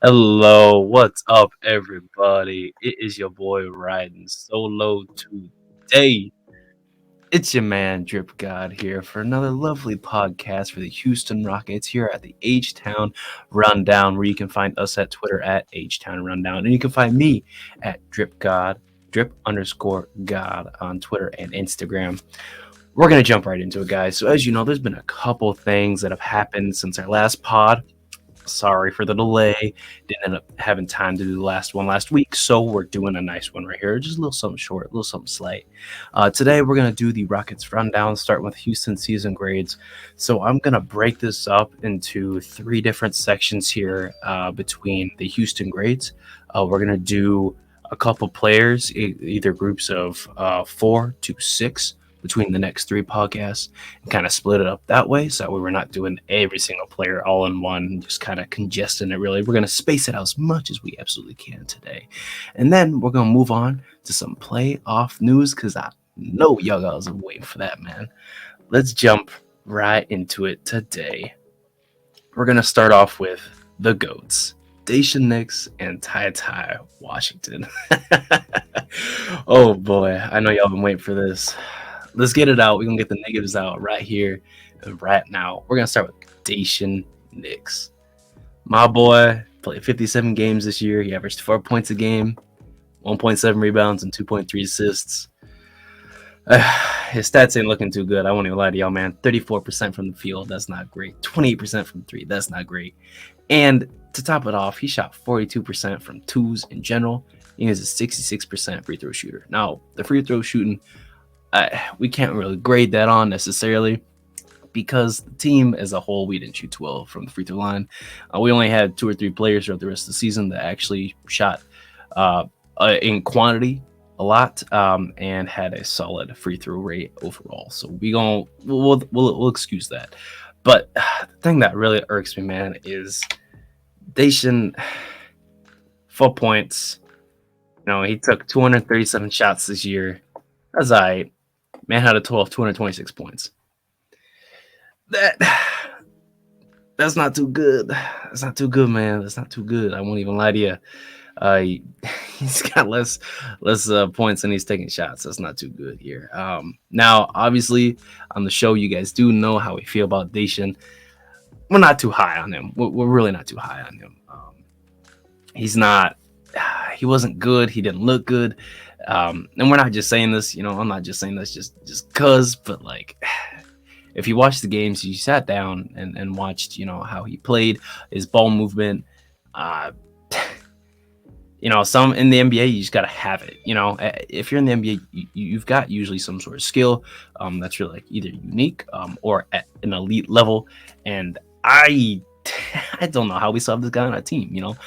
Hello, what's up, everybody? It is your boy riding solo today. It's your man Drip God here for another lovely podcast for the Houston Rockets here at the H Town Rundown, where you can find us at Twitter at H Town Rundown, and you can find me at Drip God, Drip underscore God on Twitter and Instagram. We're gonna jump right into it, guys. So as you know, there's been a couple things that have happened since our last pod. Sorry for the delay. Didn't end up having time to do the last one last week, so we're doing a nice one right here. Just a little something short, a little something slight. Today we're gonna do the Rockets rundown, starting with Houston season grades. So I'm gonna break this up into three different sections here between the Houston grades. We're gonna do a couple players, either groups of 4 to 6 between the next three podcasts, and kind of split it up that way. So we're not doing every single player all in one, just kind of congesting it really. We're going to space it out as much as we absolutely can today. And then we're going to move on to some playoff news because I know y'all guys are waiting for that, man. Let's jump right into it today. We're going to start off with the GOATs. Daishen Nix and Ty Ty Washington. Oh boy, I know y'all been waiting for this. Let's get it out. We're gonna get the negatives out right here and right now. We're gonna start with Daishen Nix. My boy played 57 games this year. He averaged 4 points a game, 1.7 rebounds, and 2.3 assists. His stats ain't looking too good. I won't even lie to y'all, man. 34% from the field. That's not great. 28% from three. That's not great. And to top it off, he shot 42% from twos in general. He is a 66% free throw shooter. Now, the free throw shooting, we can't really grade that on necessarily because the team as a whole, we didn't shoot 12 from the free throw line. We only had 2 or 3 players throughout the rest of the season that actually shot in quantity a lot and had a solid free throw rate overall. So we'll excuse that. But the thing that really irks me, man, is Daishen 4 points. You know, he took 237 shots this year. That's all right. Man had a total of 226 points. That that's not too good. That's not too good, man. That's not too good. I won't even lie to you. Uh, he's got less points and he's taking shots. That's not too good here. Now, obviously, on the show, you guys do know how we feel about Daishen. We're not too high on him. We're really not too high on him. He's not. He wasn't good. He didn't look good. And we're not just saying this. You know, I'm not just saying this just cause. But like, if you watched the games, you sat down and watched. You know how he played, his ball movement. Uh, you know, some in the NBA, you just got to have it. You know, if you're in the NBA, you've got usually some sort of skill that's really like either unique or at an elite level. And I don't know how we saw this guy on our team. You know,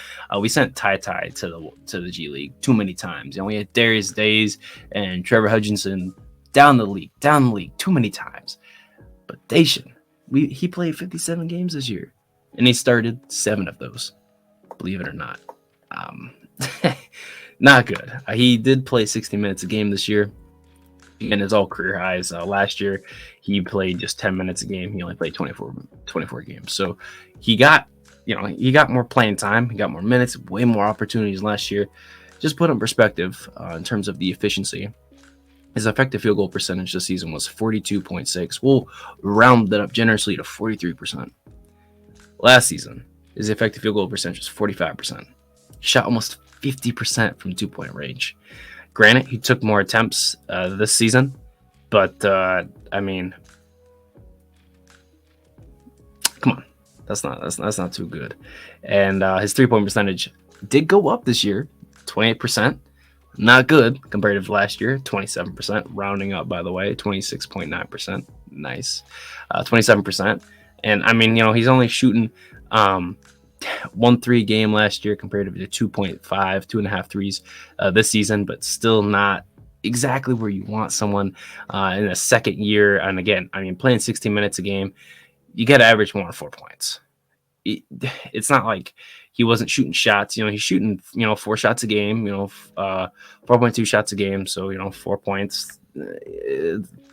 we sent Ty Ty to the G League too many times. You know, we had Darius Days and Trevor Hutchinson down the league too many times. But Daishen, he played 57 games this year, and he started 7 of those. Believe it or not. Um, Not good. He did play 60 minutes a game this year, and his all career highs. Last year, he played just 10 minutes a game. He only played 24 games. So he got, he got more playing time. He got more minutes, way more opportunities last year. Just put in perspective in terms of the efficiency. His effective field goal percentage this season was 42.6. We'll round that up generously to 43%. Last season, his effective field goal percentage was 45%. He shot almost 50% from 2-point range. Granted, he took more attempts this season, but I mean, come on, that's not too good. And his 3-point percentage did go up this year, 28%. Not good compared to last year, 27%. Rounding up, by the way, 26.9%. Nice, 27%. And I mean, he's only shooting 1-3 game last year compared to 2.5, 2.5 threes this season, but still not exactly where you want someone in a second year. And again, I mean, playing 16 minutes a game, you got to average more than 4 points. It's not like he wasn't shooting shots. He's shooting, 4 shots a game, 4.2 shots a game. So, 4 points,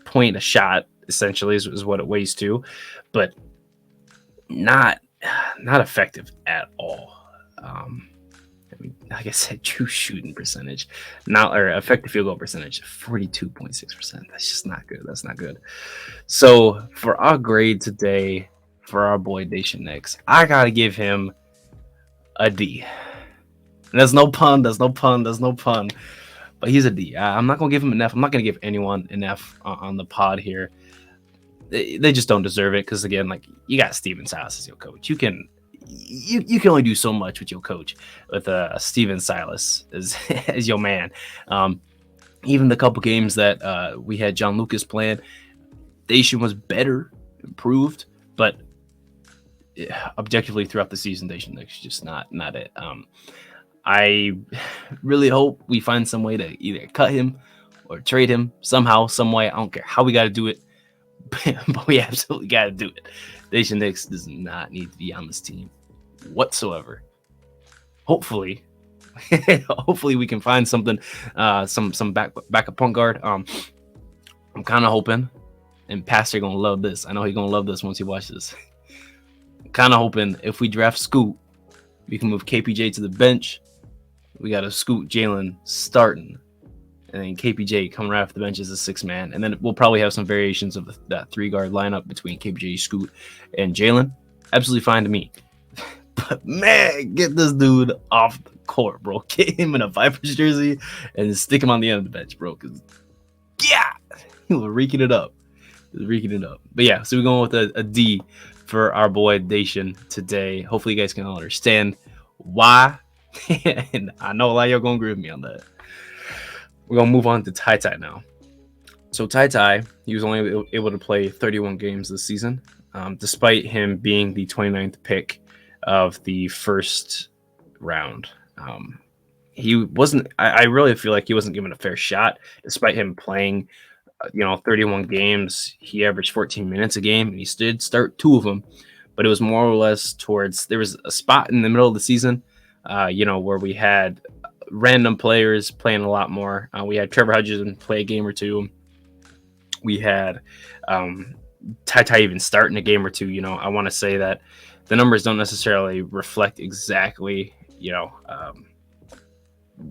point a shot essentially is what it weighs to, but not effective at all. I mean, like I said, true shooting percentage, not or effective field goal percentage, 42.6%. That's just not good. That's not good. So for our grade today, for our boy Daishen Nix, I gotta give him a D. And there's no pun. There's no pun. There's no pun. But he's a D. I'm not gonna give him an F. I'm not gonna give anyone an F on the pod here. They just don't deserve it because again, like you got Steven Silas as your coach. You can only do so much with your coach with Steven Silas as as your man. Even the couple games that we had John Lucas playing, Daishen was better, improved, but objectively throughout the season, Daishen Nix just not it. I really hope we find some way to either cut him or trade him somehow, some way. I don't care how we got to do it, but we absolutely got to do it. Daishen Nix does not need to be on this team whatsoever. Hopefully, hopefully we can find something, some backup point guard. I'm kind of hoping, and Pastor gonna love this. I know he's gonna love this once he watches this. Kind of hoping if we draft Scoot, we can move KPJ to the bench. We got a Scoot Jalen starting, and then KPJ coming right off the bench as a 6-man. And then we'll probably have some variations of that 3-guard lineup between KPJ, Scoot, and Jalen. Absolutely fine to me. But man, get this dude off the court, bro. Get him in a Vipers jersey and stick him on the end of the bench, bro. Because, yeah, he was reeking it up. But yeah, so we're going with a D for our boy Daishen today. Hopefully you guys can all understand why. And I know a lot of y'all gonna agree with me on that. We're gonna move on to Ty Ty now. So Ty Ty, he was only able to play 31 games this season, despite him being the 29th pick of the first round. He wasn't. I really feel like he wasn't given a fair shot, despite him playing 31 games. He averaged 14 minutes a game, and he did start 2 of them, but it was more or less towards, there was a spot in the middle of the season, where we had random players playing a lot more. We had Trevor Hudson play a game or 2. We had Ty Ty even starting a game or 2. I want to say that the numbers don't necessarily reflect exactly,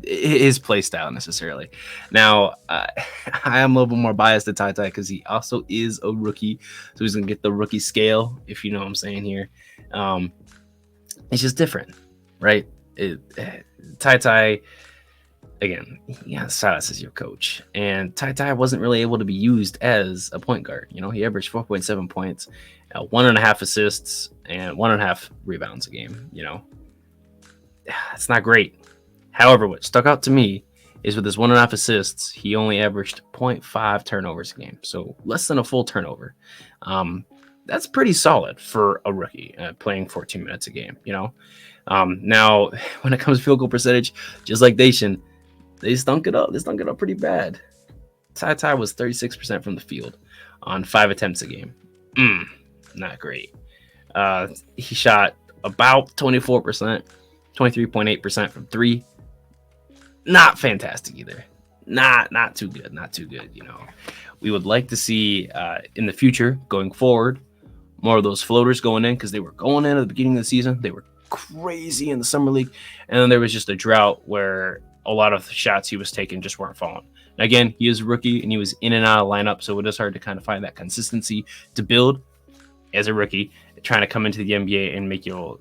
his play style necessarily. Now, I am a little bit more biased to Ty Ty because he also is a rookie, so he's gonna get the rookie scale, if you know what I'm saying here. It's just different, right? Ty Ty, again, Silas is your coach, and Ty Ty wasn't really able to be used as a point guard. He averaged 4.7 points, 1.5 assists, and 1.5 rebounds a game. It's not great. However, what stuck out to me is with his 1.5 assists, he only averaged 0.5 turnovers a game, so less than a full turnover. That's pretty solid for a rookie playing 14 minutes a game. Now, when it comes to field goal percentage, just like Daishen, they stunk it up. They stunk it up pretty bad. Ty Ty was 36% from the field on 5 attempts a game. Not great. He shot about 24%, 23.8% from 3. Not fantastic either. Not too good. Not too good. We would like to see in the future going forward more of those floaters going in, because they were going in at the beginning of the season. They were crazy in the summer league, and then there was just a drought where a lot of shots he was taking just weren't falling. And again, he is a rookie and he was in and out of lineup, so it is hard to kind of find that consistency to build as a rookie, trying to come into the NBA and make you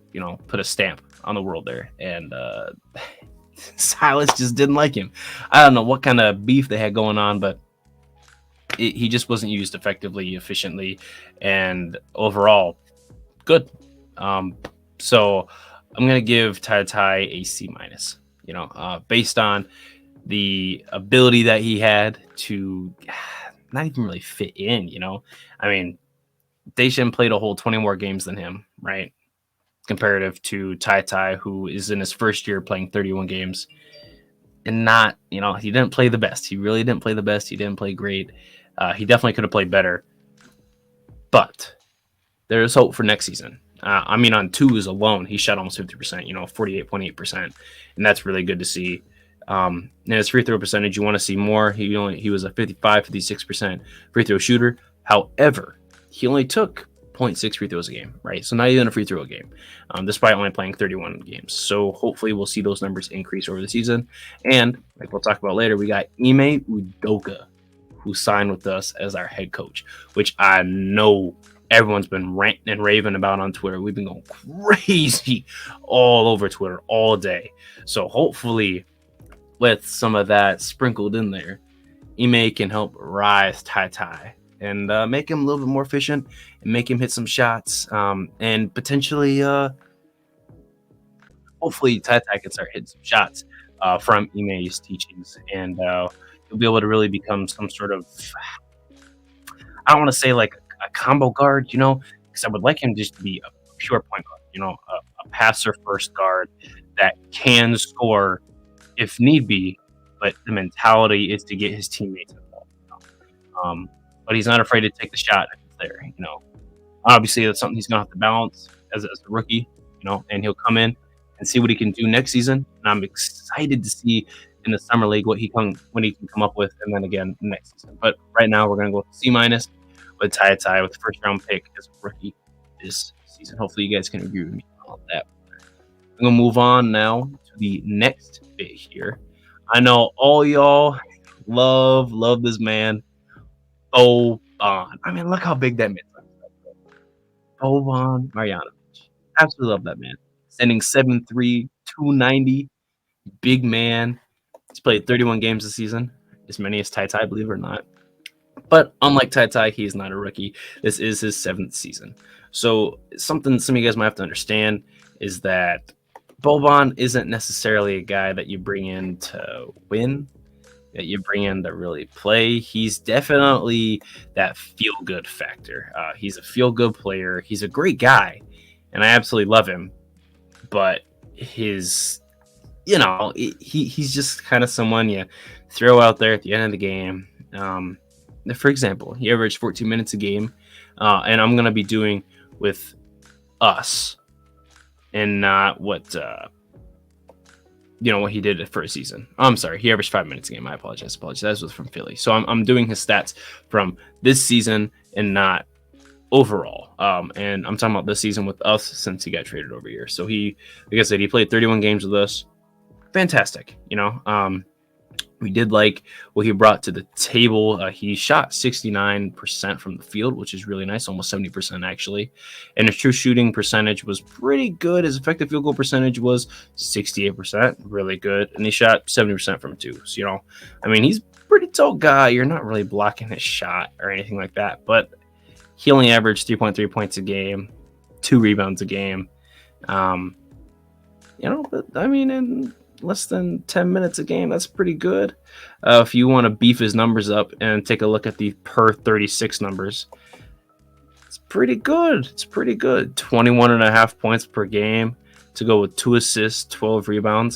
put a stamp on the world there. And Silas just didn't like him. I don't know what kind of beef they had going on, but he just wasn't used effectively, efficiently, and overall good. So I'm going to give Ty Ty a C-, based on the ability that he had to not even really fit in, I mean, Daishen played a whole 20 more games than him, right? Comparative to Ty Ty, who is in his first year playing 31 games and not, he didn't play the best. He really didn't play the best. He didn't play great. He definitely could have played better, but there's hope for next season. On 2s alone, he shot almost 50%, 48.8%, and that's really good to see. And his free throw percentage, you want to see more. He was a 56% free throw shooter. However, he only took 0.6 free throws a game, right? So not even a free throw a game, despite only playing 31 games. So hopefully we'll see those numbers increase over the season. And like we'll talk about later, we got Ime Udoka, who signed with us as our head coach, which I know everyone's been ranting and raving about on Twitter. We've been going crazy all over Twitter all day. So hopefully with some of that sprinkled in there, Ime can help rise Tai Tai and make him a little bit more efficient and make him hit some shots and potentially, hopefully, Tai Tai can start hitting some shots from Ime's teachings and he'll be able to really become some sort of, I don't want to say like a combo guard, because I would like him just to be a pure point guard, a passer first guard that can score if need be, but the mentality is to get his teammates involved. But he's not afraid to take the shot if it's there. Obviously, that's something he's gonna have to balance as a rookie, and he'll come in and see what he can do next season. And I'm excited to see in the summer league what he can come up with, and then again next season. But right now, we're gonna go with C- with Tai Tai with the first round pick as a rookie this season. Hopefully, you guys can agree with me on all that. I'm gonna move on now to the next bit here. I know all y'all love this man, Boban. I mean, look how big that man is. Boban Marjanovic. Absolutely love that man. Standing 7'3", 290, big man. He's played 31 games this season, as many as Tai Tai, believe it or not. But unlike Tai Tai, he's not a rookie. This is his 7th season. So something some of you guys might have to understand is that Boban isn't necessarily a guy that you bring in to win, that you bring in to really play. He's definitely that feel-good factor. He's a feel-good player. He's a great guy, and I absolutely love him. But he's just kind of someone you throw out there at the end of the game. For example, he averaged 14 minutes a game, and I'm going to be doing with us and not what what he did for a season. I'm sorry, he averaged 5 minutes a game. I apologize. That was from Philly. So I'm doing his stats from this season and not overall. And I'm talking about this season with us since he got traded over here. So he, like I said, he played 31 games with us. Fantastic. We did like what he brought to the table. He shot 69% from the field, which is really nice, almost 70% actually. And his true shooting percentage was pretty good. His effective field goal percentage was 68%, really good. And he shot 70% from two. So, he's a pretty tall guy. You're not really blocking his shot or anything like that. But he only averaged 3.3 points a game, 2 rebounds a game. In less than 10 minutes a game, that's pretty good. If you want to beef his numbers up and take a look at the per 36 numbers, it's pretty good. 21.5 points per game to go with 2 assists, 12 rebounds.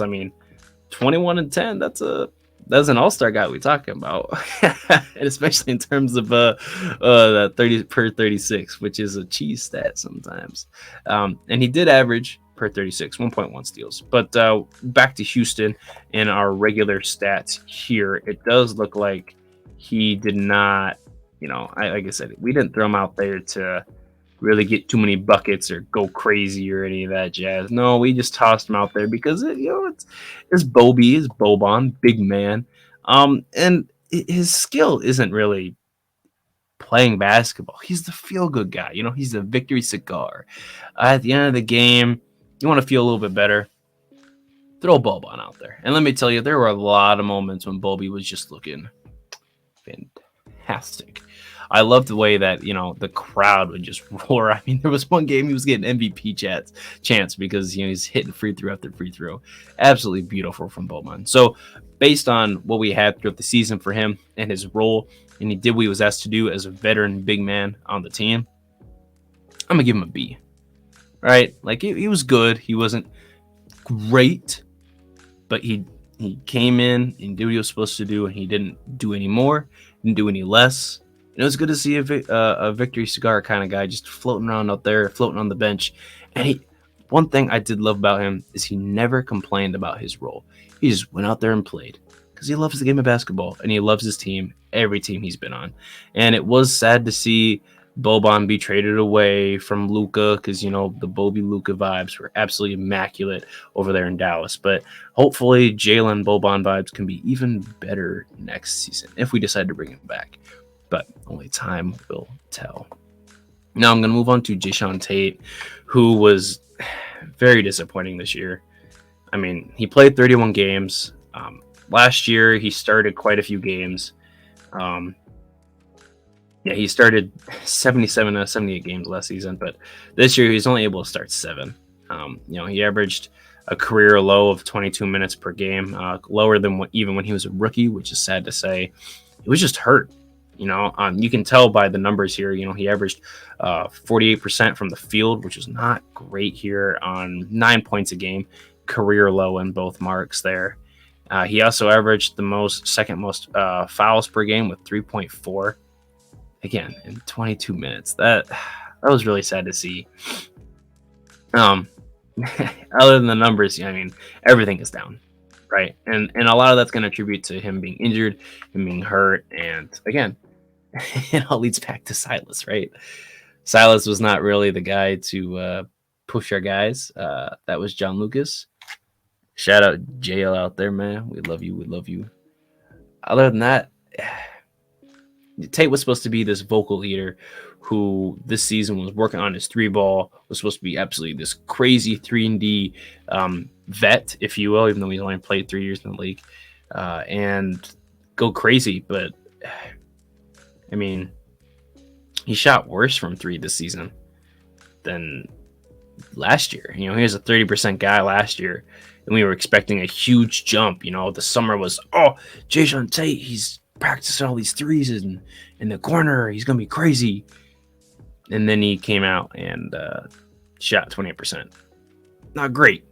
21 and 10, that's an all-star guy we're talking about. And especially in terms of that 30 per 36, which is a cheese stat sometimes. And he did average per 36, 1.1 steals. But back to Houston and our regular stats here, it does look like he did not, like I said, we didn't throw him out there to really get too many buckets or go crazy or any of that jazz. No, we just tossed him out there because it's Boban, big man. And his skill isn't really playing basketball. He's the feel-good guy. He's the victory cigar. At the end of the game, you want to feel a little bit better, throw Boban out there. And let me tell you, there were a lot of moments when Bobby was just looking fantastic. I loved the way that, the crowd would just roar. There was one game he was getting MVP chance because, he's hitting free throw after free throw. Absolutely beautiful from Boban. So based on what we had throughout the season for him and his role, and he did what he was asked to do as a veteran big man on the team, I'm going to give him a B. Right? Like, he was good. He wasn't great, but he came in and did what he was supposed to do, and he didn't do any more, didn't do any less. And it was good to see a victory cigar kind of guy just floating around out there, floating on the bench. And one thing I did love about him is he never complained about his role. He just went out there and played because he loves the game of basketball, and he loves his team, every team he's been on. And it was sad to see Boban be traded away from Luka because the Bobby Luka vibes were absolutely immaculate over there in Dallas. But hopefully, Jalen Boban vibes can be even better next season if we decide to bring him back. But only time will tell. Now I'm going to move on to Jae'Sean Tate, who was very disappointing this year. I mean, he played 31 games. Last year, he started quite a few games. He started 77 out of 78 games last season, but this year he's only able to start 7. He averaged a career low of 22 minutes per game, lower than even when he was a rookie, which is sad to say. He was just hurt. You can tell by the numbers here. He averaged 48% from the field, which is not great here on 9 points a game, career low in both marks there. He also averaged the second most fouls per game with 3.4. Again, in 22 minutes. That was really sad to see. Other than the numbers, I mean, everything is down, right? And a lot of that's going to attribute to him being injured, him being hurt, and again, it all leads back to Silas, right? Silas was not really the guy to push our guys. That was John Lucas. Shout out JL out there, man. We love you. We love you. Other than that, Tate was supposed to be this vocal leader who this season was working on his 3-ball, was supposed to be absolutely this crazy 3-and-D vet, if you will, even though he's only played 3 years in the league, and go crazy. But, I mean, he shot worse from 3 this season than last year. He was a 30% guy last year, and we were expecting a huge jump. The summer was, Jae'Sean Tate, he's practicing all these threes in the corner. He's going to be crazy. And then he came out and shot 28%. Not great.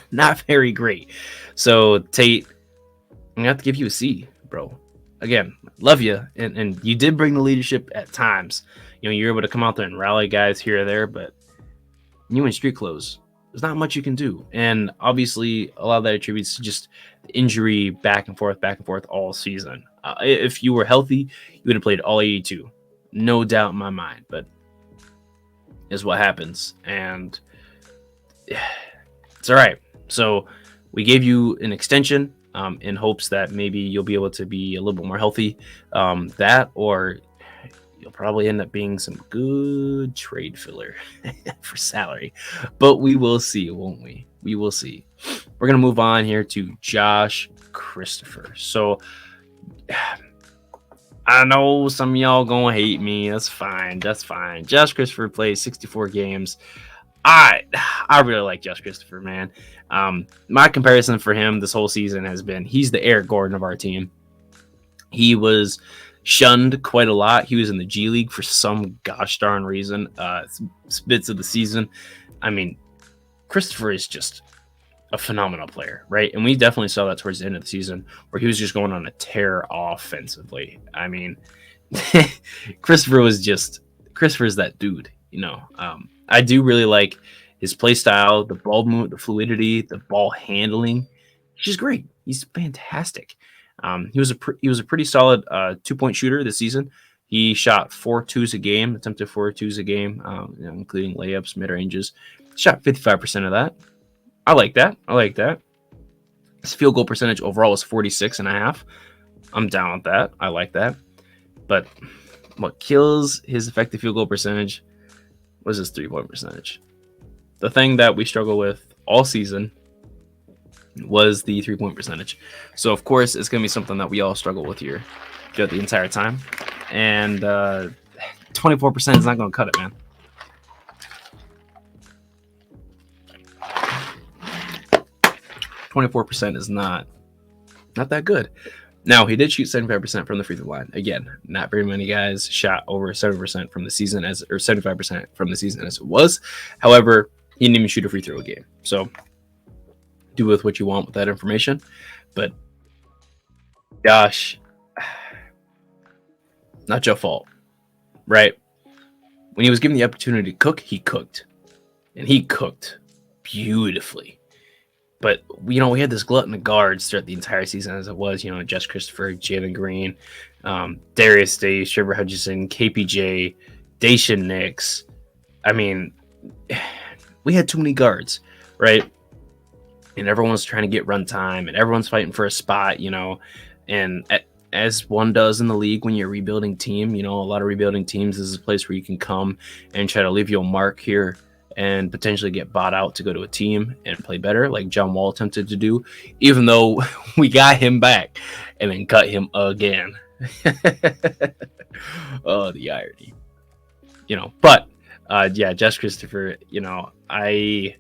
Not very great. So, Tate, I'm going to have to give you a C, bro. Again, love you. And you did bring the leadership at times. You're able to come out there and rally guys here or there, but you in street clothes, there's not much you can do. And obviously, a lot of that attributes to just the injury back and forth all season. If you were healthy, you would have played all 82. No doubt in my mind. But is what happens. And it's all right. So we gave you an extension in hopes that maybe you'll be able to be a little bit more healthy. That or you'll probably end up being some good trade filler for salary. But we will see, won't we? We will see. We're going to move on here to Josh Christopher. So I know some of y'all going to hate me. That's fine. Josh Christopher plays 64 games. I really like Josh Christopher, man. My comparison for him this whole season has been he's the Eric Gordon of our team. He was shunned quite a lot. He was in the G League for some gosh darn reason. Bits of the season. I mean, Christopher is just a phenomenal player, right? And we definitely saw that towards the end of the season where he was just going on a tear offensively. I mean, Christopher's that dude, I do really like his play style, the ball movement, the fluidity, the ball handling. He's just great. He's fantastic. He was a pretty solid 2-point shooter this season. He shot 4 twos a game, attempted 4 twos a game, including layups, mid ranges. Shot 55% of that. I like that. His field goal percentage overall was 46.5. I'm down with that. I like that. But what kills his effective field goal percentage was his 3-point percentage. The thing that we struggle with all season was the 3-point percentage. So, of course, it's going to be something that we all struggle with here throughout the entire time. And 24% is not going to cut it, man. 24% is not that good. Now, he did shoot 75% from the free throw line. Again, not very many guys shot over 70% from the season or 75% from the season as it was. However, he didn't even shoot a free throw a game. So do with what you want with that information. But gosh, not your fault, right? When he was given the opportunity to cook, he cooked. And he cooked beautifully. But, we had this glutton of guards throughout the entire season as it was, Josh Christopher, Jalen Green, Darius Days, Trevor Hutchison, KPJ, Dacian Nix. I mean, we had too many guards, right? And everyone's trying to get runtime, and everyone's fighting for a spot, and as one does in the league when you're a rebuilding team, a lot of rebuilding teams, this is a place where you can come and try to leave your mark here and potentially get bought out to go to a team and play better, like John Wall attempted to do, even though we got him back and then cut him again. Oh, the irony. But yeah, Jess Christopher, I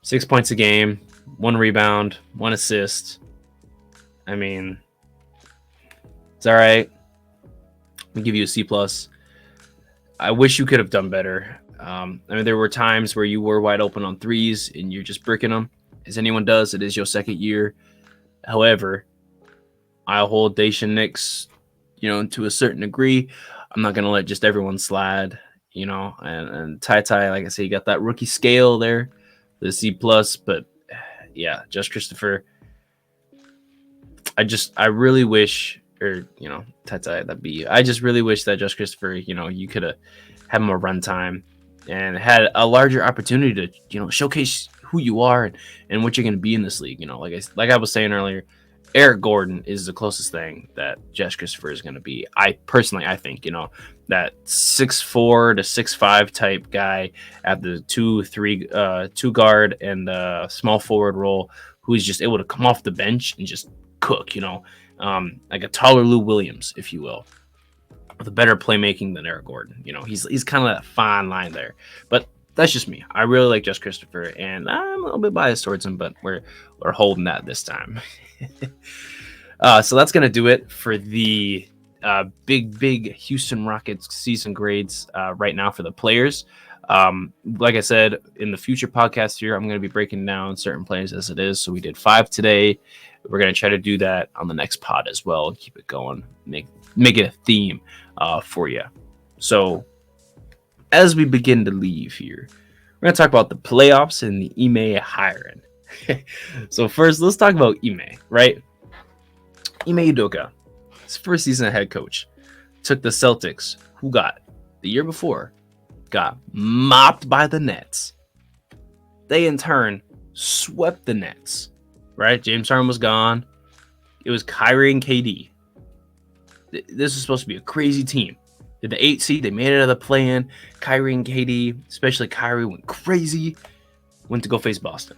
6 points a game, 1 rebound, 1 assist. I mean, it's all right. We give you a C+. I wish you could have done better. I mean, there were times where you were wide open on threes and you're just bricking them, as anyone does. It is your second year. However, I'll hold Dacian Nix, to a certain degree. I'm not gonna let just everyone slide, And Ty, like I say, you got that rookie scale there, the C+. But yeah, Just Christopher. I really wish, or Ty, that'd be. I just really wish that Just Christopher, you could have had more runtime and had a larger opportunity to, showcase who you are and what you're going to be in this league. Like I was saying earlier, Eric Gordon is the closest thing that Jess Christopher is going to be. I think, that 6'4" to 6'5" type guy at the 2 guard and small forward role, who is just able to come off the bench and just cook, like a taller Lou Williams, if you will, with a better playmaking than Eric Gordon. He's kind of that fine line there, but that's just me. I really like Jess Christopher, and I'm a little bit biased towards him, but we're holding that this time. So that's gonna do it for the big Houston Rockets season grades right now for the players. Like I said, in the future podcast here, I'm going to be breaking down certain players as it is. So we did 5 today. We're going to try to do that on the next pod as well and keep it going, make it a theme for you. So as we begin to leave here, we're going to talk about the playoffs and the Ime hiring. So first, let's talk about Ime, right? Ime Udoka, his first season as head coach, took the Celtics, who got the year before got mopped by the Nets. They in turn swept the Nets, right? James Harden was gone. It was Kyrie and KD. This is supposed to be a crazy team. Did the 8 seed, they made it out of the play-in. Kyrie and KD, especially Kyrie, went crazy. Went to go face Boston.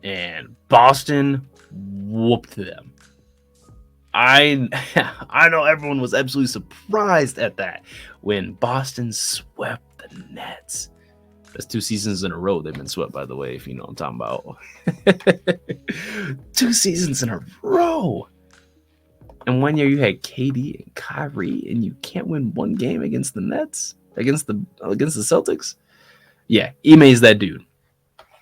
And Boston whooped them. I know everyone was absolutely surprised at that when Boston swept the Nets. That's 2 seasons in a row they've been swept, by the way, if you know what I'm talking about. 2 seasons in a row. And 1 year you had KD and Kyrie, and you can't win 1 game against the Nets, against the Celtics. Yeah, Ime's that dude.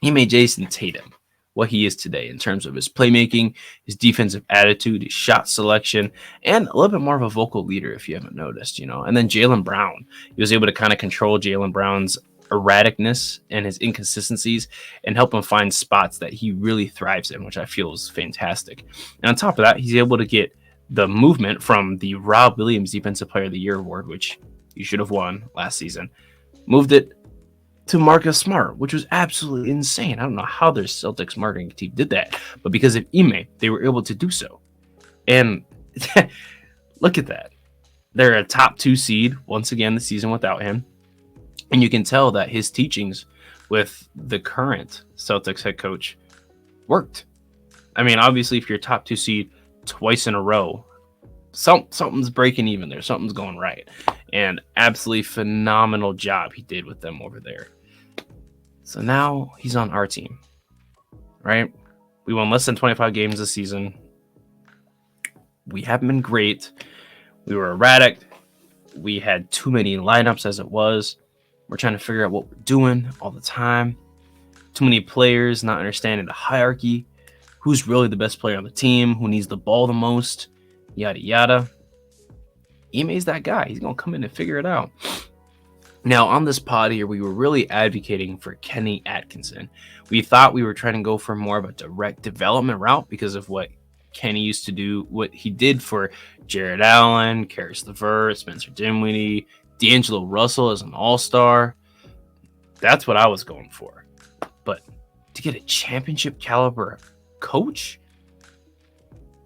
Ime Jason Tatum, what he is today in terms of his playmaking, his defensive attitude, his shot selection, and a little bit more of a vocal leader, if you haven't noticed, And then Jaylen Brown, he was able to kind of control Jaylen Brown's erraticness and his inconsistencies and help him find spots that he really thrives in, which I feel is fantastic. And on top of that, he's able to get the movement from the Rob Williams Defensive Player of the Year award, which you should have won last season, moved it to Marcus Smart, which was absolutely insane. I don't know how their Celtics marketing team did that, but because of Ime, they were able to do so. And look at that. They're a top 2 seed once again this season without him. And you can tell that his teachings with the current Celtics head coach worked. I mean, obviously, if you're a top 2 seed twice in a row, something's breaking even there. Something's going right. And absolutely phenomenal job he did with them over there. So now he's on our team, right? We won less than 25 games this season. We haven't been great. We were erratic. We had too many lineups as it was. We're trying to figure out what we're doing all the time. Too many players not understanding the hierarchy. Who's really the best player on the team? Who needs the ball the most? Yada, yada. Ime's that guy. He's going to come in and figure it out. Now, on this pod here, we were really advocating for Kenny Atkinson. We thought we were trying to go for more of a direct development route because of what Kenny used to do, what he did for Jared Allen, Karis LeVert, Spencer Dinwiddie, D'Angelo Russell as an all-star. That's what I was going for. But to get a championship caliber coach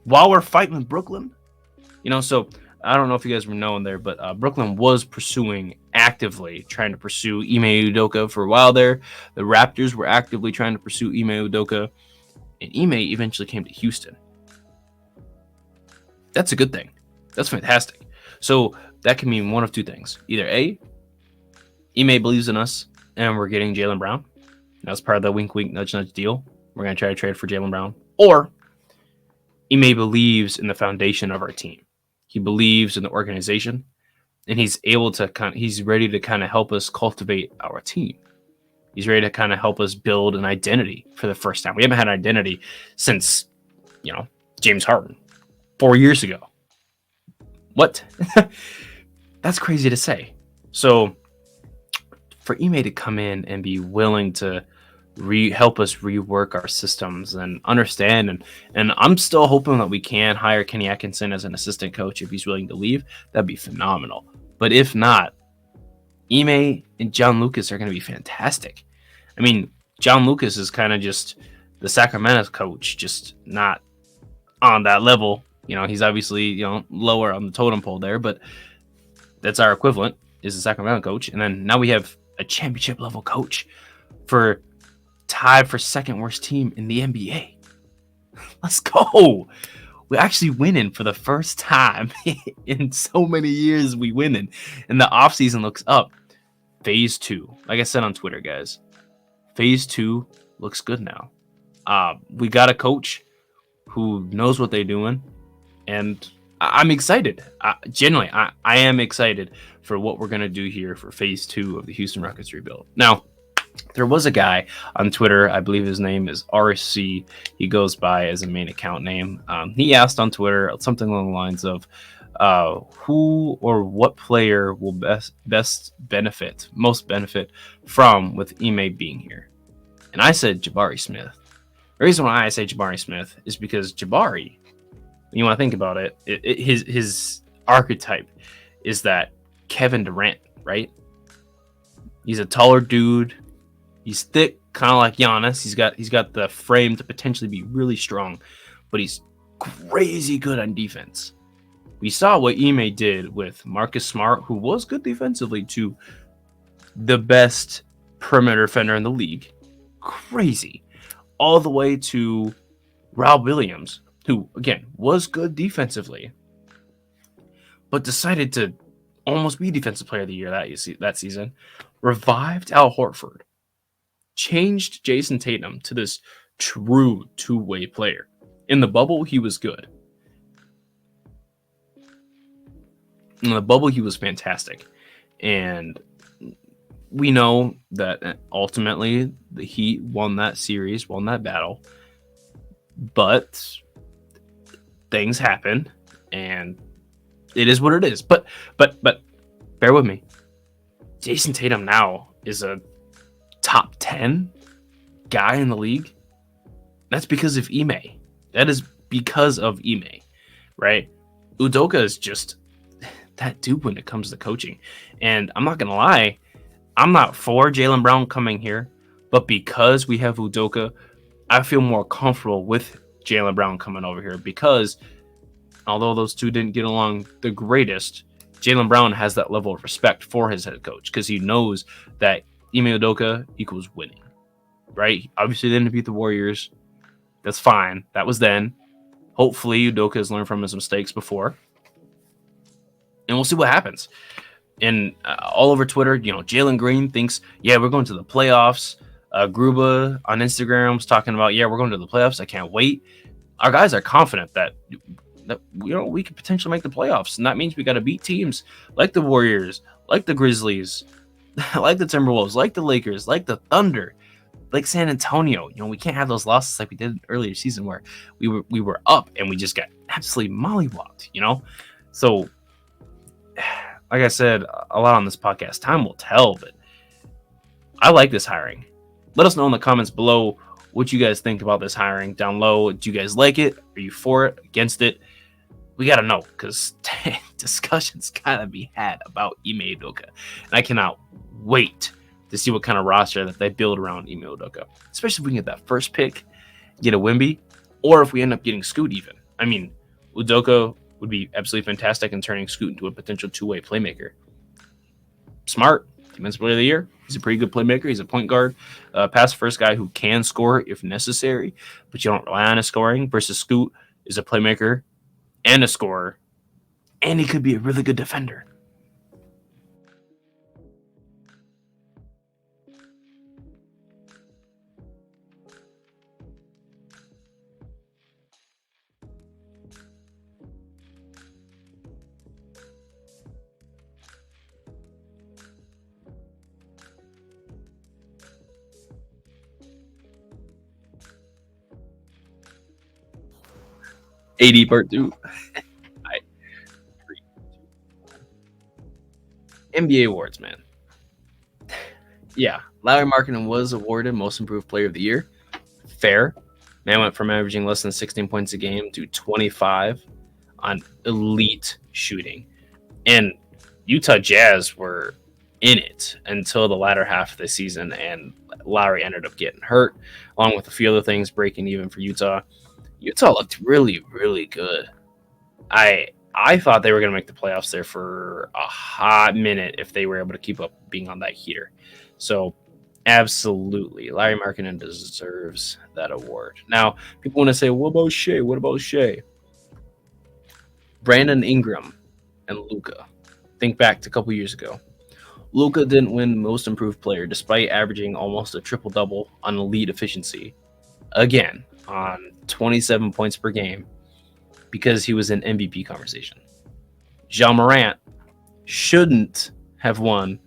while we're fighting with Brooklyn, so I don't know if you guys were knowing there, but Brooklyn was actively trying to pursue Ime Udoka for a while there. The Raptors were actively trying to pursue Ime Udoka, and Ime eventually came to Houston. That's a good thing. That's fantastic. So that can mean one of two things. Either A, Ime believes in us, and we're getting Jaylen Brown. That's part of the wink, wink, nudge, nudge deal. We're going to try to trade for Jaylen Brown. Or Ime believes in the foundation of our team. He believes in the organization, and he's ready to kind of help us cultivate our team. He's ready to kind of help us build an identity for the first time. We haven't had an identity since, James Harden 4 years ago. What? That's crazy to say. So for Ime to come in and be willing to help us rework our systems and understand, and I'm still hoping that we can hire Kenny Atkinson as an assistant coach if he's willing to leave. That'd be phenomenal. But if not, Ime and John Lucas are going to be fantastic. I mean, John Lucas is kind of just the Sacramento coach, just not on that level. He's obviously, lower on the totem pole there, but that's our equivalent, is the Sacramento coach. And then now we have a championship level coach tied for second worst team in the NBA. Let's go. We're actually winning for the first time in so many years. We winning, and the offseason looks up. Phase 2, like I said on Twitter, guys, Phase 2 looks good now. We got a coach who knows what they're doing, and I'm excited. Genuinely, I am excited for what we're going to do here for Phase 2 of the Houston Rockets rebuild. Now, there was a guy on Twitter, I believe his name is RC. He goes by as a main account name. He asked on Twitter something along the lines of, who or what player will most benefit from with Ime being here? And I said Jabari Smith. The reason why I say Jabari Smith is because Jabari, when you want to think about it, his archetype is that Kevin Durant, right? He's a taller dude. He's thick, kind of like Giannis. He's got the frame to potentially be really strong, but he's crazy good on defense. We saw what Ime did with Marcus Smart, who was good defensively, to the best perimeter defender in the league. Crazy. All the way to Rob Williams, who, again, was good defensively, but decided to almost be Defensive Player of the Year that season. Revived Al Horford. Changed Jason Tatum to this true two-way player. In the bubble, he was good. In the bubble, he was fantastic. And we know that ultimately the Heat won that series, won that battle. But things happen, and it is what it is. But bear with me. Jason Tatum now is a top 10 guy in the league. That's because of Ime. That is because of Ime, right? Udoka is just that dude when it comes to coaching. And I'm not going to lie, I'm not for Jaylen Brown coming here, but because we have Udoka, I feel more comfortable with Jaylen Brown coming over here, because although those two didn't get along the greatest, Jaylen Brown has that level of respect for his head coach because he knows that Ime Udoka equals winning, right? Obviously, they didn't beat the Warriors. That's fine. That was then. Hopefully, Udoka has learned from his mistakes before. And we'll see what happens. And all over Twitter, Jalen Green thinks, yeah, we're going to the playoffs. Gruba on Instagram was talking about, yeah, we're going to the playoffs. I can't wait. Our guys are confident that we could potentially make the playoffs. And that means we got to beat teams like the Warriors, like the Grizzlies, like the Timberwolves, like the Lakers, like the Thunder, like San Antonio. We can't have those losses like we did earlier season where we were up and we just got absolutely mollywopped, So, like I said a lot on this podcast, time will tell, but I like this hiring. Let us know in the comments below what you guys think about this hiring down low. Do you guys like it? Are you for it? Against it? We got to know, because discussions gotta be had about Ime Udoka. And I cannot wait to see what kind of roster that they build around Ime Udoka, especially if we can get that first pick, get a Wimby, or if we end up getting Scoot even. I mean, Udoka would be absolutely fantastic in turning Scoot into a potential two-way playmaker. Smart, defensive player of the year. He's a pretty good playmaker. He's a point guard, pass first guy who can score if necessary, but you don't rely on his scoring. Versus Scoot is a playmaker and a scorer, and he could be a really good defender. AD part two. NBA awards, man. Yeah, Larry Markkinen was awarded Most Improved Player of the Year. Fair. Man went from averaging less than 16 points a game to 25 on elite shooting. And Utah Jazz were in it until the latter half of the season, and Lowry ended up getting hurt, along with a few other things breaking even for Utah. Utah looked really, really good. I thought they were going to make the playoffs there for a hot minute if they were able to keep up being on that heater. So, absolutely, Larry Markkinen deserves that award. Now, people want to say, "What about Shea? What about Shea?" Brandon Ingram and Luka. Think back to a couple years ago. Luka didn't win Most Improved Player despite averaging almost a triple double on elite efficiency. Again, on 27 points per game, because he was in MVP conversation. Ja Morant shouldn't have won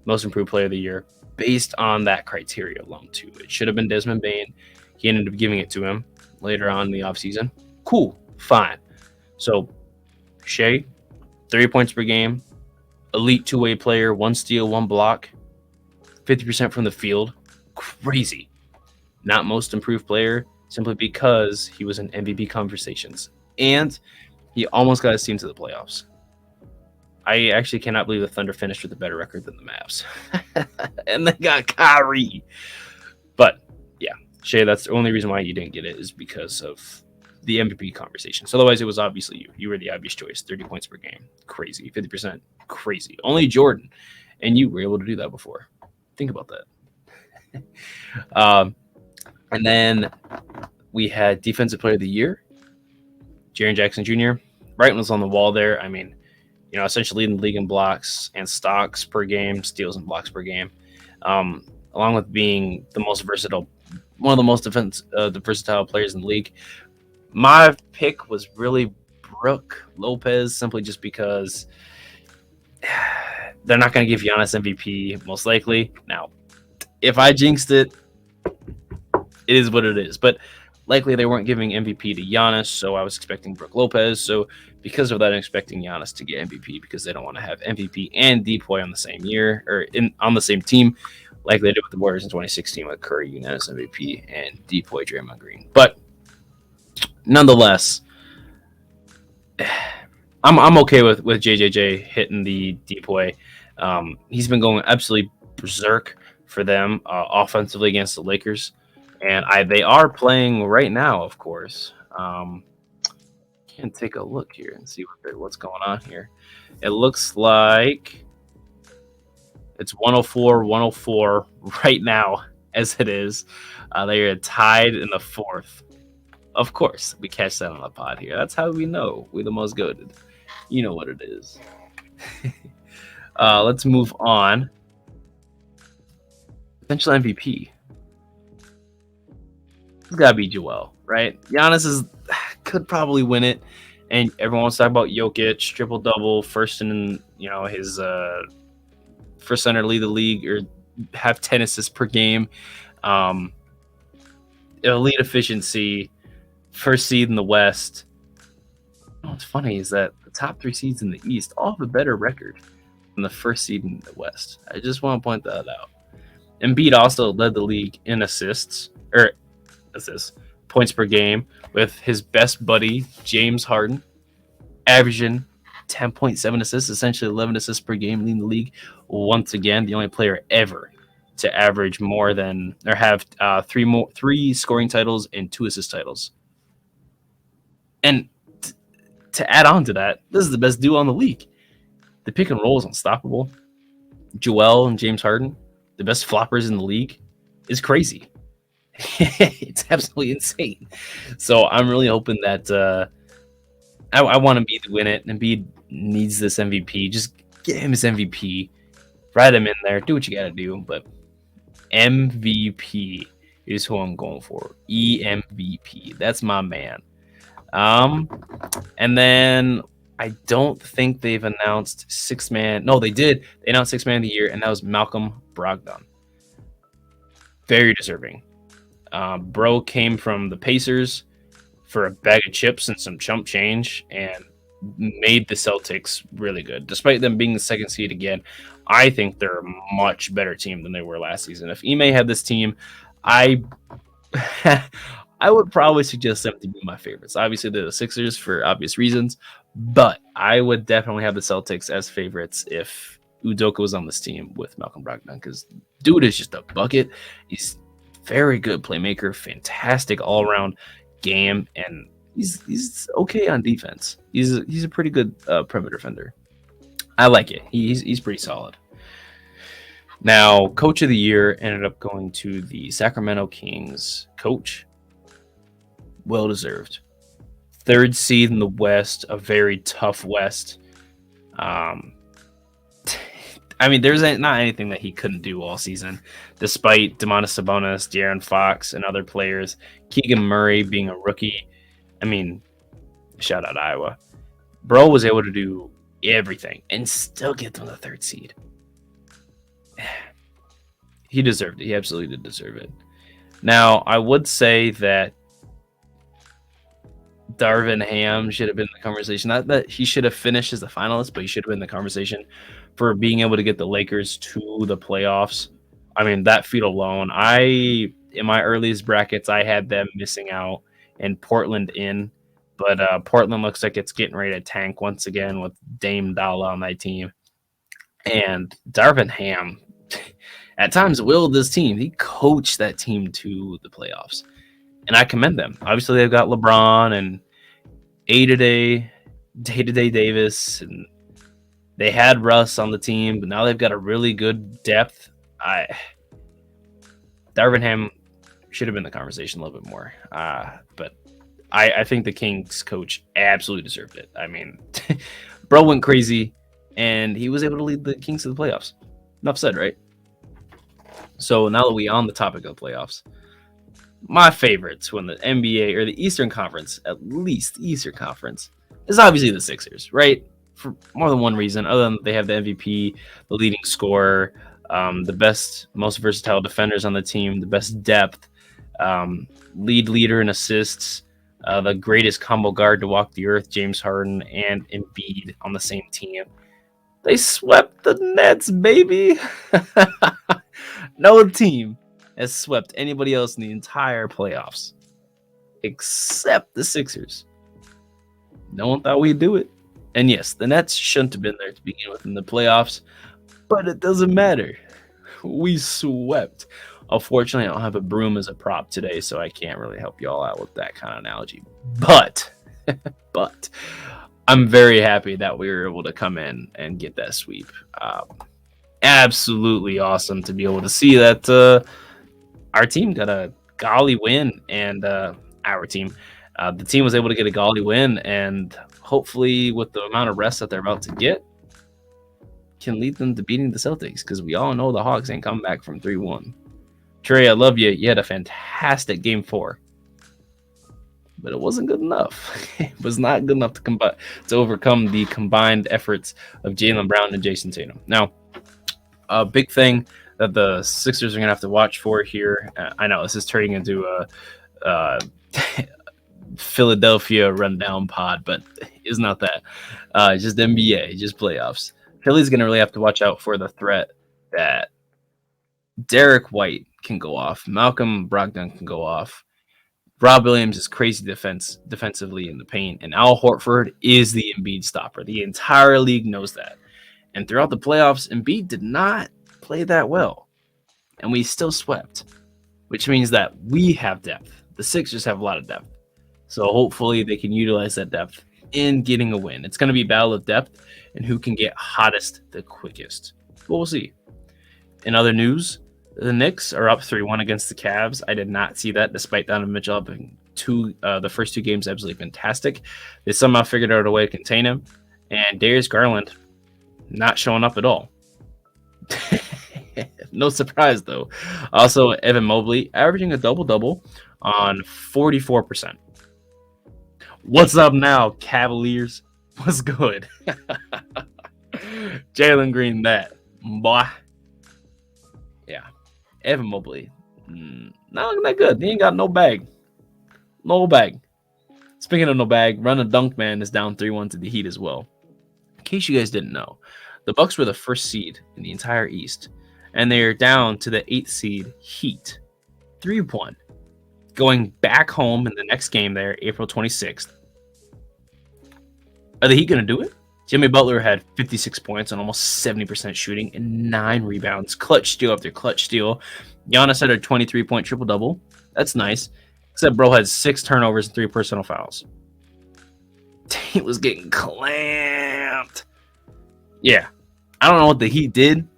Most Improved Player of the Year based on that criteria alone, too. It should have been Desmond Bane. He ended up giving it to him later on in the offseason. Cool, fine. So, Shea, 30 points per game, elite two-way player, 1 steal, 1 block, 50% from the field. Crazy. Not Most Improved Player, simply because he was in MVP conversations. And he almost got his team to the playoffs. I actually cannot believe the Thunder finished with a better record than the Mavs. And they got Kyrie. But, yeah, Shea, that's the only reason why you didn't get it is because of the MVP conversation. So otherwise, it was obviously you. You were the obvious choice. 30 points per game. Crazy. 50%. Crazy. Only Jordan. And you were able to do that before. Think about that. And then we had Defensive Player of the Year. Jaren Jackson Jr. Brighton was on the wall there. I mean, essentially leading the league in blocks and stocks per game, steals and blocks per game, along with being the most versatile, one of the most versatile players in the league. My pick was really Brook Lopez, simply just because they're not going to give Giannis MVP, most likely. Now, if I jinxed it, it is what it is. But likely they weren't giving MVP to Giannis, so I was expecting Brook Lopez. So because of that, I'm expecting Giannis to get MVP because they don't want to have MVP and Depoy on the same year or on the same team, like they did with the Warriors in 2016 with Curry, unanimous MVP, and Depoy, Draymond Green. But nonetheless, I'm okay with JJJ hitting the Depoy. He's been going absolutely berserk for them offensively against the Lakers. And they are playing right now, of course. Can take a look here and see what's going on here. It looks like it's 104-104 right now, as it is. They are tied in the fourth. Of course, we catch that on the pod here. That's how we know we're the most goated. You know what it is. Let's move on. Potential MVP. It's gotta be Joel, right? Giannis could probably win it, and everyone wants to talk about Jokic, triple double, first in his first center lead the league or have 10 assists per game, elite efficiency, first seed in the West. What's funny is that the top 3 seeds in the East all have a better record than the first seed in the West. I just want to point that out. Embiid also led the league in assists, or assists, points per game, with his best buddy James Harden averaging 10.7 assists, essentially 11 assists per game, leading the league. Once again, the only player ever to average more than or have three scoring titles and 2 assist titles. And to add on to that, this is the best duo in the league. The pick and roll is unstoppable. Joel and James Harden, the best floppers in the league, is crazy. It's absolutely insane. So I'm really hoping that I want Embiid to win it. Embiid needs this MVP. Just get him his MVP. Write him in there. Do what you got to do. But MVP is who I'm going for. EMVP. That's my man. And then I don't think they've announced sixth man. No, they did. They announced sixth man of the year, and that was Malcolm Brogdon. Very deserving. Bro came from the Pacers for a bag of chips and some chump change and made the Celtics really good. Despite them being the second seed again, I think they're a much better team than they were last season. If Ime had this team, I I would probably suggest them to be my favorites. Obviously, they're the Sixers for obvious reasons, but I would definitely have the Celtics as favorites if Udoka was on this team with Malcolm Brogdon, because dude is just a bucket. He's very good playmaker, fantastic all-around game, and he's okay on defense. He's a pretty good perimeter defender. I like it. He's pretty solid. Now, coach of the year ended up going to the Sacramento Kings coach. Well deserved. Third seed in the West, a very tough West. I mean, there's not anything that he couldn't do all season, despite Domantas Sabonis, De'Aaron Fox, and other players. Keegan Murray being a rookie. I mean, shout out Iowa. Bro was able to do everything and still get them the third seed. He deserved it. He absolutely did deserve it. Now, I would say that Darvin Ham should have been in the conversation. Not that he should have finished as a finalist, but he should have been in the conversation for being able to get the Lakers to the playoffs. I mean, that feat alone. In my earliest brackets, I had them missing out and Portland in. But Portland looks like it's getting ready to tank once again with Dame Dalla on that team. And Darvin Ham, at times, willed this team. He coached that team to the playoffs. And I commend them. Obviously, they've got LeBron and day-to-day Davis, and they had Russ on the team, but now they've got a really good depth. Darvin Ham should have been in the conversation a little bit more. But I think the Kings coach absolutely deserved it. I mean, bro went crazy, and he was able to lead the Kings to the playoffs. Enough said, right? So now that we're on the topic of the playoffs, my favorites when the NBA or the Eastern Conference, at least the Eastern Conference, is obviously the Sixers, right? For more than one reason, other than they have the MVP, the leading scorer, the best, most versatile defenders on the team, the best depth, leader in assists, the greatest combo guard to walk the earth, James Harden and Embiid on the same team. They swept the Nets, baby. No team has swept anybody else in the entire playoffs except the Sixers. No one thought we'd do it. And yes, the Nets shouldn't have been there to begin with in the playoffs, but it doesn't matter. We swept. Unfortunately, I don't have a broom as a prop today, so I can't really help you all out with that kind of analogy. But I'm very happy that we were able to come in and get that sweep. Absolutely awesome to be able to see that our team got a golly win, and our team, the team was able to get a golly win, and hopefully with the amount of rest that they're about to get, can lead them to beating the Celtics, because we all know the Hawks ain't coming back from 3-1. Trey, I love you. You had a fantastic game 4. But it wasn't good enough. It was not good enough to overcome the combined efforts of Jaylen Brown and Jason Tatum. Now, a big thing that the Sixers are going to have to watch for here. I know this is turning into a Philadelphia rundown pod, but it's not that. Just NBA, just playoffs. Philly's going to really have to watch out for the threat that Derek White can go off. Malcolm Brogdon can go off. Rob Williams is crazy defensively in the paint, and Al Horford is the Embiid stopper. The entire league knows that. And throughout the playoffs, Embiid did not play that well, and we still swept, which means that we have depth. The Sixers have a lot of depth, so hopefully they can utilize that depth in getting a win. It's going to be battle of depth and who can get hottest the quickest. But we'll see. In other news, the Knicks are up 3-1 against the Cavs. I did not see that, despite Donovan Mitchell having the first 2 games absolutely fantastic. They somehow figured out a way to contain him. And Darius Garland not showing up at all. No surprise, though. Also, Evan Mobley averaging a double-double on 44%. What's up now, Cavaliers? What's good? Jalen Green, that. Boy. Yeah. Evan Mobley, not looking that good. He ain't got no bag. No bag. Speaking of no bag, Run a Dunk Man is down 3-1 to the Heat as well. In case you guys didn't know, the Bucks were the first seed in the entire East, and they're down to the 8th seed Heat, 3-1. Going back home in the next game there, April 26th. Are the Heat going to do it? Jimmy Butler had 56 points on almost 70% shooting and 9 rebounds. Clutch steal after clutch steal. Giannis had a 23-point triple-double. That's nice. Except bro had 6 turnovers and 3 personal fouls. He was getting clamped. Yeah. I don't know what the Heat did,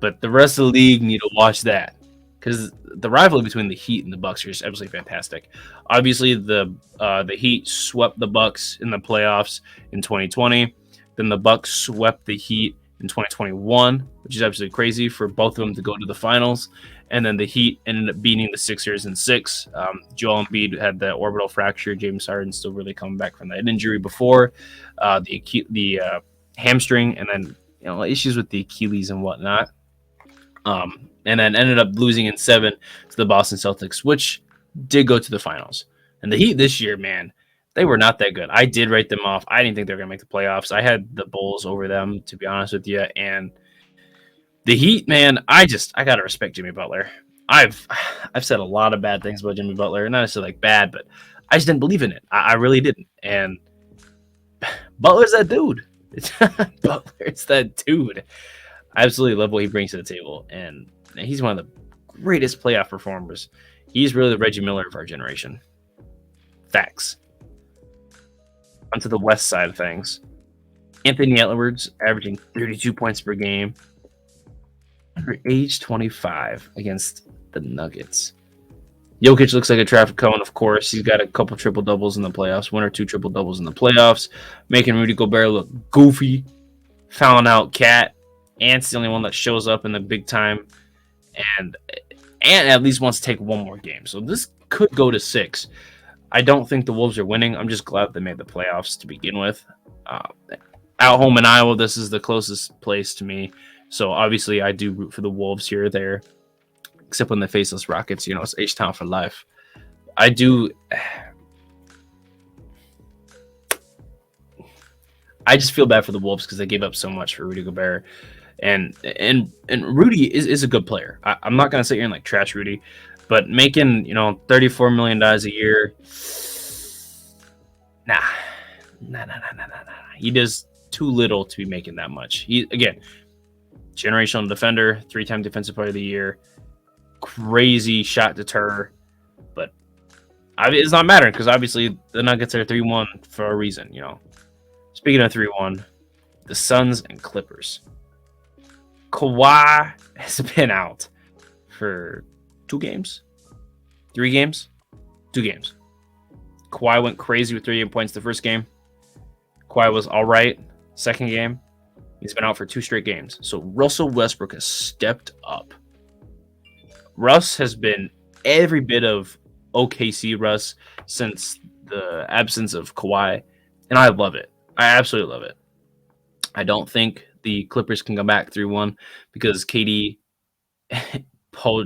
but the rest of the league need to watch that. Because the rivalry between the Heat and the Bucks is absolutely fantastic. Obviously, the Heat swept the Bucks in the playoffs in 2020. Then the Bucks swept the Heat in 2021, which is absolutely crazy for both of them to go to the finals. And then the Heat ended up beating the Sixers in 6. Joel Embiid had the orbital fracture. James Harden still really coming back from that injury before the hamstring, and then issues with the Achilles and whatnot. And then ended up losing in 7 to the Boston Celtics, which did go to the finals. And the Heat this year, man, they were not that good. I did write them off. I didn't think they were going to make the playoffs. I had the Bulls over them, to be honest with you. And the Heat, man, I got to respect Jimmy Butler. I've said a lot of bad things about Jimmy Butler. Not necessarily like bad, but I just didn't believe in it. I really didn't. And Butler's that dude. Butler's that dude. I absolutely love what he brings to the table. And he's one of the greatest playoff performers. He's really the Reggie Miller of our generation. Facts. Onto the west side of things. Anthony Edwards averaging 32 points per game under age 25 against the Nuggets. Jokic looks like a traffic cone, of course. He's got a couple triple-doubles in the playoffs, 1 or 2 triple-doubles in the playoffs, making Rudy Gobert look goofy, fouling out Cat. Ant's the only one that shows up in the big time, and Ant at least wants to take one more game. So this could go to 6. I don't think the Wolves are winning. I'm just glad they made the playoffs to begin with. At home in Iowa, this is the closest place to me. So obviously I do root for the Wolves here or there. Except when they face those Rockets, it's H-Town for life. I just feel bad for the Wolves because they gave up so much for Rudy Gobert. And Rudy is a good player. I'm not going to sit here and like trash Rudy. But making, $34 million a year, nah. He does too little to be making that much. He, again, generational defender, 3-time defensive player of the year, crazy shot deterror. But it's not mattering because obviously the Nuggets are 3-1 for a reason, Speaking of 3-1, the Suns and Clippers. Kawhi has been out for 2 games? 3 games? 2 games. Kawhi went crazy with 38 points the first game. Kawhi was all right. Second game, he's been out for 2 straight games. So Russell Westbrook has stepped up. Russ has been every bit of OKC Russ since the absence of Kawhi, and I love it. I absolutely love it. I don't think the Clippers can come back 3-1 because KD, Paul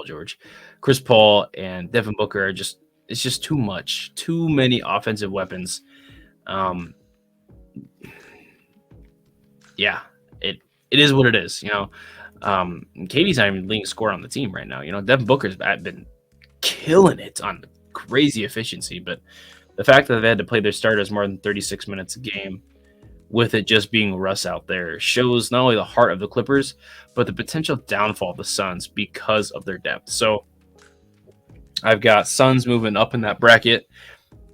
George, Chris Paul, and Devin Booker it's just too much. Too many offensive weapons. Yeah, it is what it is, KD's not even leading scorer on the team right now. Devin Booker's been killing it on crazy efficiency. But the fact that they had to play their starters more than 36 minutes a game, with it just being Russ out there, shows not only the heart of the Clippers, but the potential downfall of the Suns because of their depth. So I've got Suns moving up in that bracket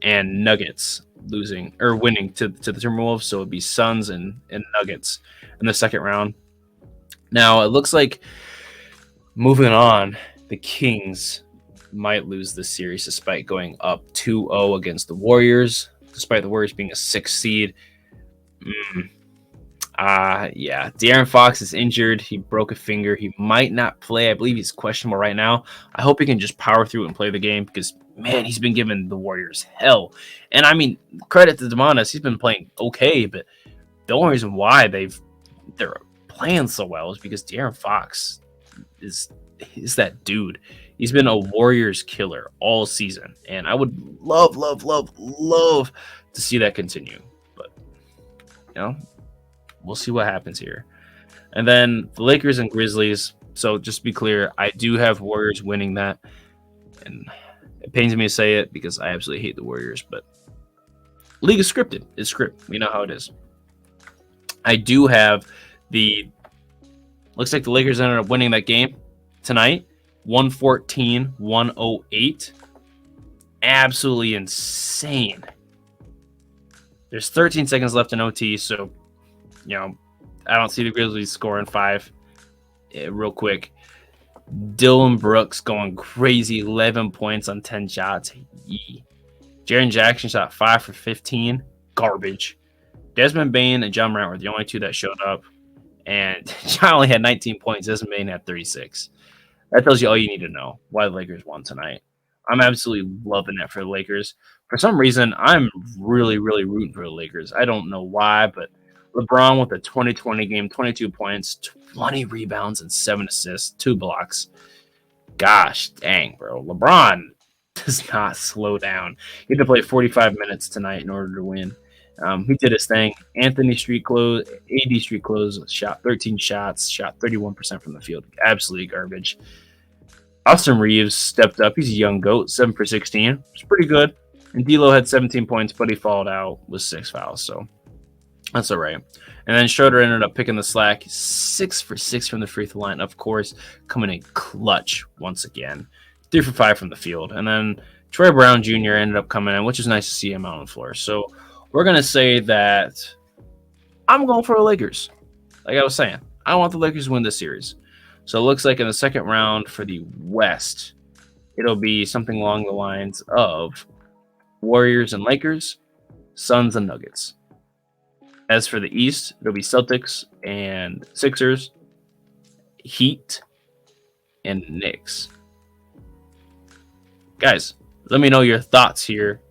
and Nuggets losing or winning to the Timberwolves. So it'd be Suns and Nuggets in the second round. Now it looks like moving on, the Kings might lose this series despite going up 2-0 against the Warriors, despite the Warriors being a 6th seed. Yeah, De'Aaron Fox is injured. He broke a finger. He might not play. I believe he's questionable right now. I hope he can just power through and play the game because, man, he's been giving the Warriors hell. And, I mean, credit to Domantas. He's been playing okay, but the only reason why they're playing so well is because De'Aaron Fox is that dude. He's been a Warriors killer all season, and I would love to see that continue. But, we'll see what happens here. And then the Lakers and Grizzlies. So just to be clear, I do have Warriors winning that. And it pains me to say it because I absolutely hate the Warriors. But league is scripted. It's script. We know how it is. I do have looks like the Lakers ended up winning that game tonight. 114-108. Absolutely insane. There's 13 seconds left in OT, so I don't see the Grizzlies scoring 5 real quick. Dylan Brooks going crazy, 11 points on 10 shots. Jaren Jackson shot 5 for 15. Garbage. Desmond Bane and John Morant were the only two that showed up. And John only had 19 points. Desmond Bane had 36. That tells you all you need to know why the Lakers won tonight. I'm absolutely loving it for the Lakers. For some reason, I'm really rooting for the Lakers. I don't know why, but LeBron with a 2020 game, 22 points, 20 rebounds, and 7 assists, 2 blocks. Gosh dang, bro. LeBron does not slow down. He had to play 45 minutes tonight in order to win. He did his thing. AD Street Clothes shot 13 shots, shot 31% from the field. Absolutely garbage. Austin Reeves stepped up. He's a young GOAT, 7 for 16. It's pretty good. And D'Lo had 17 points, but he fouled out with 6 fouls, so that's all right. And then Schroeder ended up picking the slack. 6 for 6 from the free throw line, of course, coming in clutch once again. 3 for 5 from the field. And then Troy Brown Jr. ended up coming in, which is nice to see him out on the floor. So we're going to say that I'm going for the Lakers. Like I was saying, I want the Lakers to win this series. So it looks like in the second round for the West, it'll be something along the lines of Warriors and Lakers, Suns and Nuggets. As for the East, it'll be Celtics and Sixers, Heat, and Knicks. Guys, let me know your thoughts here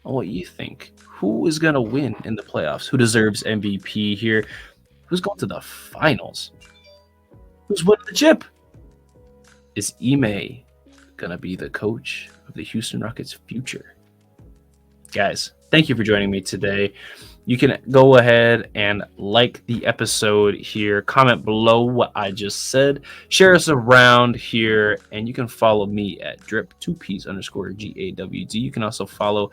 on what you think. Who is going to win in the playoffs? Who deserves MVP here? Who's going to the finals? Who's winning the chip? Is Ime going to be the coach of the Houston Rockets' future? Guys, thank you for joining me today. You can go ahead and like the episode here. Comment below what I just said. Share us around here. And you can follow me at drip2ps_GAWD. You can also follow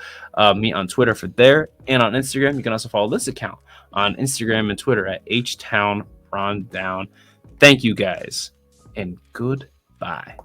me on Twitter for there. And on Instagram, you can also follow this account on Instagram and Twitter at HTownRundown. Thank you guys. And goodbye.